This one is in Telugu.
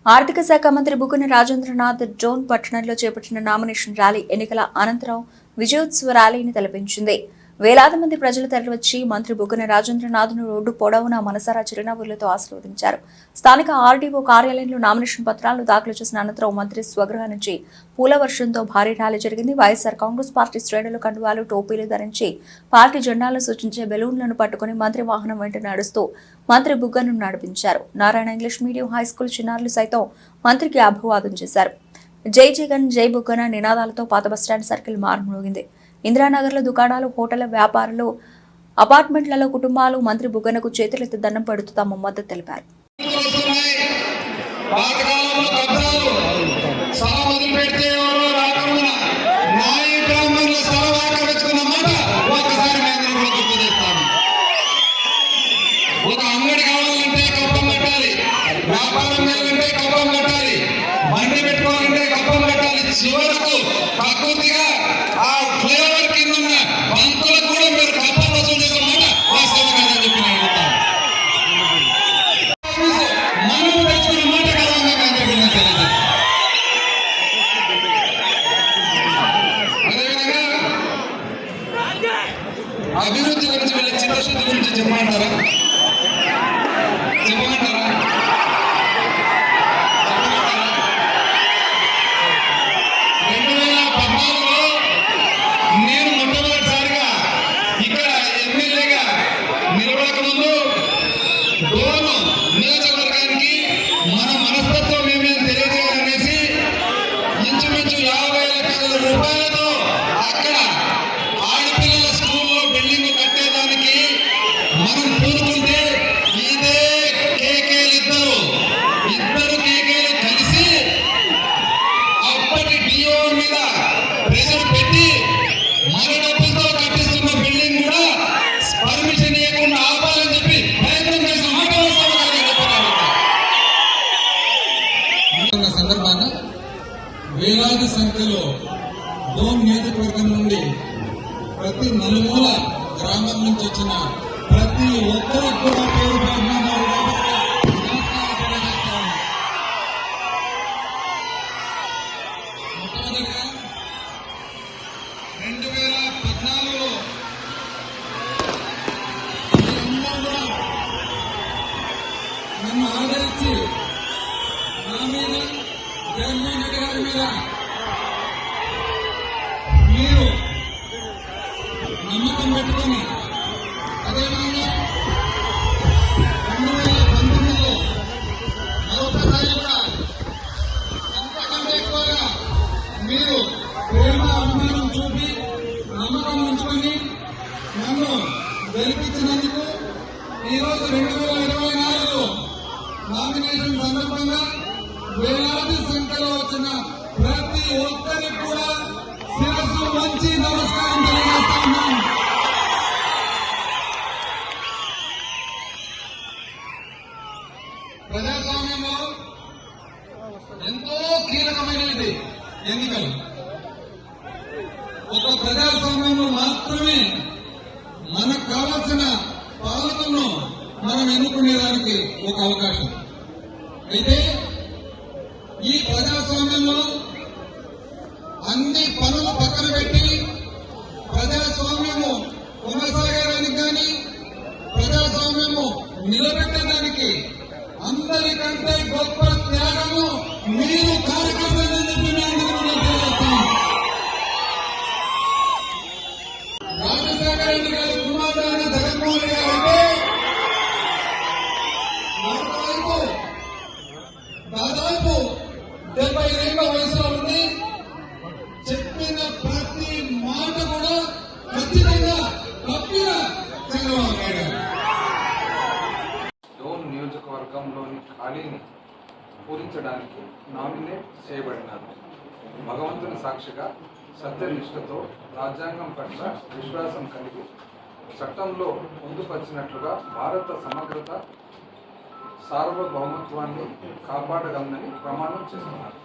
ఆర్థిక శాఖ మంత్రి బుగ్గన రాజేంద్రనాథ్ జోన్ పట్టణంలో చేపట్టిన నామినేషన్ ర్యాలీ ఎన్నికల అనంతరం విజయోత్సవ ర్యాలీని తలపించింది. వేలాది మంది ప్రజలు తరలివచ్చి మంత్రి బుగ్గన రాజేంద్రనాథ్ను రోడ్డు పొడవునా మనసారా చిరునవ్వులతో ఆశీర్వదించారు. స్థానిక ఆర్డీఓ కార్యాలయంలో నామినేషన్ పత్రాలను దాఖలు చేసిన అనంతరం మంత్రి స్వగృహ నుంచి పూల వర్షంతో భారీ ర్యాలీ జరిగింది. వైఎస్ఆర్ కాంగ్రెస్ పార్టీ శ్రేణులు కండువాలు, టోపీలు ధరించి పార్టీ జెండాలను సూచించే బెలూన్లను పట్టుకుని మంత్రి వాహనం వెంట నడుస్తూ మంత్రి బుగ్గను నడిపించారు. నారాయణ ఇంగ్లీష్ మీడియం హైస్కూల్ చిన్నారులు సైతం మంత్రికి అభివాదం చేశారు. జై జగన్, జై బుగ్గన నినాదాలతో పాత బస్టాండ్ సర్కిల్ మారుమోగింది. ఇందిరానగర్లో దుకాణాలు, హోటళ్ల వ్యాపారులు, అపార్ట్మెంట్లలో కుటుంబాలు మంత్రి బుగ్గనకు చేతులెత్తి దండం పెడుతూ తమ మద్దతు తెలిపారు. చివరకు ప్రకృతిగా ఆ ఫ్లేవర్ కింద ఉన్న బంతులకు కూడా మీరు కప్పలు వసూలు చేసే మాట వాస్తవం కాదని చెప్పి నేను అడుగుతాను. మనం తెచ్చుకున్న మాట గర్వంగా కాదని చెప్పి నేను తెలియదు. అదేవిధంగా అభివృద్ధి గురించి వీళ్ళ చిత్తశుద్ధి గురించి చెప్పమంటారా? నియోజకవర్గానికి మన మనస్తత్వం ఏమేమి తెలియజేయాలనేసి ఇంచుమించు 50 లక్షల రూపాయలతో అక్కడ ఆడపిల్లల స్కూల్లో బిల్డింగ్ కట్టేదానికి మనం పూనుకుంటే ఇదే ఇద్దరు కేకేలు కలిసి అప్పటి డిఓ మీద ప్రెషర్ పెట్టి మన డబ్బులతో కట్టిస్తున్న బిల్డింగ్ కూడా పర్మిషన్ ఇవ్వకుండా ఆపాలని చెప్పి ప్రయత్నం చేసిన సందర్భాన వేలాది సంఖ్యలో డోన్ నియోజకవర్గం నుండి ప్రతి నలుమూల గ్రామం నుంచి వచ్చిన ప్రతి ఒక్కరికి కూడా పేరు మొట్టమొదటిగా 2014లో కూడా నన్ను ఆదరించి నా మీద, జగన్మోహన్ రెడ్డి గారి మీద మీరు నమ్మకం పెట్టుకొని అదేవిధంగా 2019లో మరొకసారి కూడా అంతకంటే ఎక్కువగా మీరు ప్రేమ, అభిమానం చూపి నమ్మకం ఉంచుకొని నన్ను గెలిపించినందుకు ఈరోజు 2024లో నామినేషన్ సందర్భంగా వేలాది సంఖ్యలో వచ్చిన ప్రతి ఒక్కరికి కూడా శిరస్సు వంచి నమస్కారం తెలియజేస్తా ఉన్నాం. ప్రజాస్వామ్యంలో ఎంతో కీలకమైనది ఎన్నికలు. ఒక ప్రజాస్వామ్యంలో మాత్రమే మనకు కావాల్సిన పాలకులను మనం ఎన్నుకునేదానికి ఒక అవకాశం. అయితే ఈ ప్రజాస్వామ్యంలో అన్ని పనులు పక్కన పెట్టి ప్రజాస్వామ్యము కొనసాగడానికి కానీ ప్రజాస్వామ్యము నిలబెట్టడానికి అందరికంటే గొప్ప త్యాగము మీరు కార్యకర్తలని చెప్పి రాజశేఖర రెడ్డి గారి కుమారుడు అయిన జగన్మోహన్ రెడ్డి గారు అంటే దాదాపు 70 ఏళ్ల వయసులో ఉండి చెప్పిన ప్రతి మాట కూడా ఖచ్చితంగా తప్పిన చంద్రబాబు నాయుడు గారు. డోన్ నియోజకవర్గంలోని ఖాళీని పూరించడానికి నామినేట్ చేయబడినారు. భగవంతుని సాక్షిగా సత్యనిష్టతో రాజ్యాంగం పట్ల విశ్వాసం కలిగి చట్టంలో పొందుపరిచినట్లుగా భారత సమగ్రత, సార్వభౌమత్వాన్ని కాపాడగలనని ప్రమాణం చేస్తున్నారు.